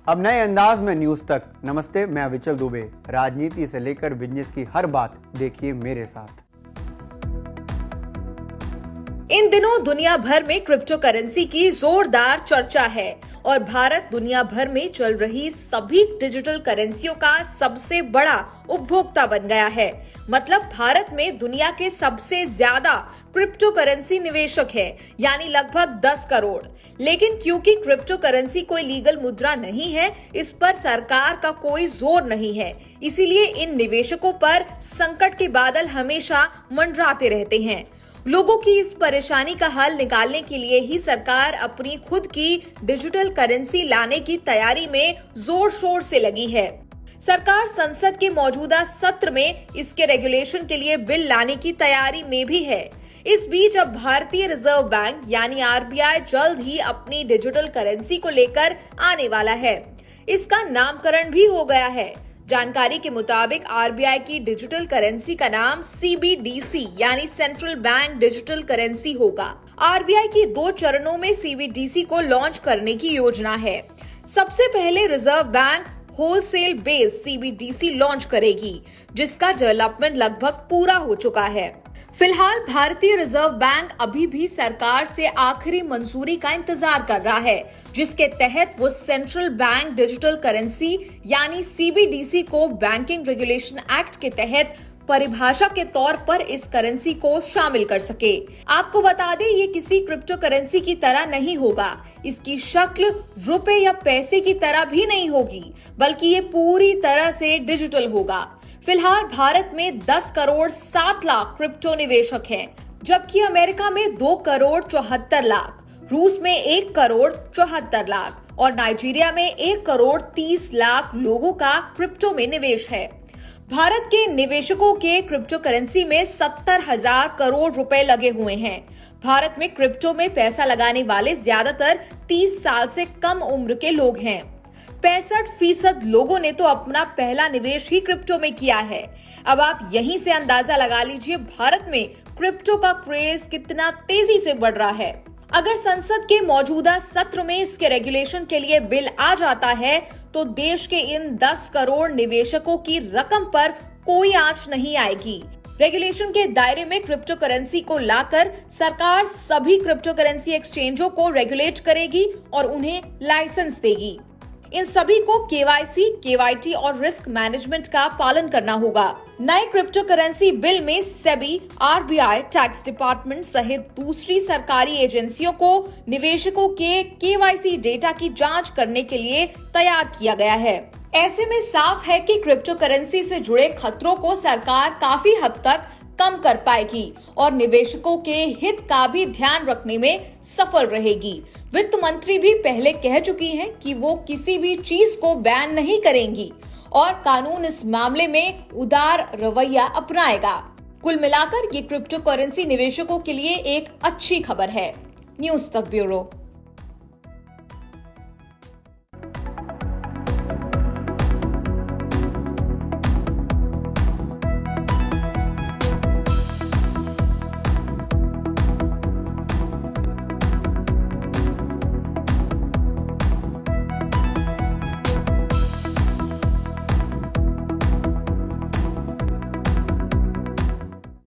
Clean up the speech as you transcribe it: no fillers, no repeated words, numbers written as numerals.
अब नए अंदाज में न्यूज तक। नमस्ते, मैं अविचल दुबे। राजनीति से लेकर बिजनेस की हर बात देखिए मेरे साथ। इन दिनों दुनिया भर में क्रिप्टो करेंसी की जोरदार चर्चा है और भारत दुनिया भर में चल रही सभी डिजिटल करेंसियों का सबसे बड़ा उपभोक्ता बन गया है। मतलब भारत में दुनिया के सबसे ज्यादा क्रिप्टो करेंसी निवेशक है, यानी लगभग 10 करोड़। लेकिन क्योंकि क्रिप्टो करेंसी कोई लीगल मुद्रा नहीं है, इस पर सरकार का कोई जोर नहीं है। इसीलिए इन निवेशकों पर संकट के बादल हमेशा मंडराते रहते हैं। लोगों की इस परेशानी का हल निकालने के लिए ही सरकार अपनी खुद की डिजिटल करेंसी लाने की तैयारी में जोर शोर से लगी है। सरकार संसद के मौजूदा सत्र में इसके रेगुलेशन के लिए बिल लाने की तैयारी में भी है। इस बीच अब भारतीय रिजर्व बैंक यानी आरबीआई जल्द ही अपनी डिजिटल करेंसी को लेकर आने वाला है। इसका नामकरण भी हो गया है। जानकारी के मुताबिक आरबीआई की डिजिटल करेंसी का नाम सीबीडीसी यानी सेंट्रल बैंक डिजिटल करेंसी होगा। आरबीआई की 2 चरणों में सीबीडीसी को लॉन्च करने की योजना है। सबसे पहले reserve bank wholesale base CBDC launch करेगी, जिसका डेवलपमेंट लगभग पूरा हो चुका है। फिलहाल भारतीय रिजर्व बैंक अभी भी सरकार से आखिरी मंजूरी का इंतजार कर रहा है, जिसके तहत वो सेंट्रल बैंक डिजिटल करेंसी यानी सीबीडीसी को बैंकिंग रेगुलेशन एक्ट के तहत परिभाषा के तौर पर इस करेंसी को शामिल कर सके। आपको बता दें, ये किसी क्रिप्टो करेंसी की तरह नहीं होगा। इसकी शक्ल रुपए या पैसे की तरह भी नहीं होगी, बल्कि ये पूरी तरह से डिजिटल होगा। फिलहाल भारत में 10 करोड़ 7 लाख क्रिप्टो निवेशक हैं, जबकि अमेरिका में 2 करोड़ 74 लाख, रूस में 1 करोड़ 74 लाख और नाइजीरिया में 1 करोड़ 30 लाख लोगों का क्रिप्टो में निवेश है। भारत के निवेशकों के क्रिप्टो करेंसी में 70,000 करोड़ रुपए लगे हुए हैं। भारत में क्रिप्टो में पैसा लगाने वाले ज्यादातर 30 साल से कम उम्र के लोग हैं। 65% लोगों ने तो अपना पहला निवेश ही क्रिप्टो में किया है। अब आप यहीं से अंदाजा लगा लीजिए भारत में क्रिप्टो का क्रेज कितना तेजी से बढ़ रहा है। अगर संसद के मौजूदा सत्र में इसके रेगुलेशन के लिए बिल आ जाता है तो देश के इन 10 करोड़ निवेशकों की रकम पर कोई आंच नहीं आएगी। रेगुलेशन के दायरे में क्रिप्टो करेंसी को लाकर सरकार सभी क्रिप्टो करेंसी एक्सचेंजों को रेगुलेट करेगी और उन्हें लाइसेंस देगी। इन सभी को केवाईसी, केवाईटी और रिस्क मैनेजमेंट का पालन करना होगा। नए क्रिप्टो करेंसी बिल में सेबी, आरबीआई, टैक्स डिपार्टमेंट सहित दूसरी सरकारी एजेंसियों को निवेशकों के केवाईसी डेटा की जांच करने के लिए तैयार किया गया है। ऐसे में साफ है कि क्रिप्टो करेंसी से जुड़े खतरों को सरकार काफी हद तक कम कर पाएगी और निवेशकों के हित का भी ध्यान रखने में सफल रहेगी। वित्त मंत्री भी पहले कह चुकी हैं कि वो किसी भी चीज को बैन नहीं करेंगी और कानून इस मामले में उदार रवैया अपनाएगा। कुल मिलाकर ये क्रिप्टो करेंसी निवेशकों के लिए एक अच्छी खबर है। न्यूज तक ब्यूरो।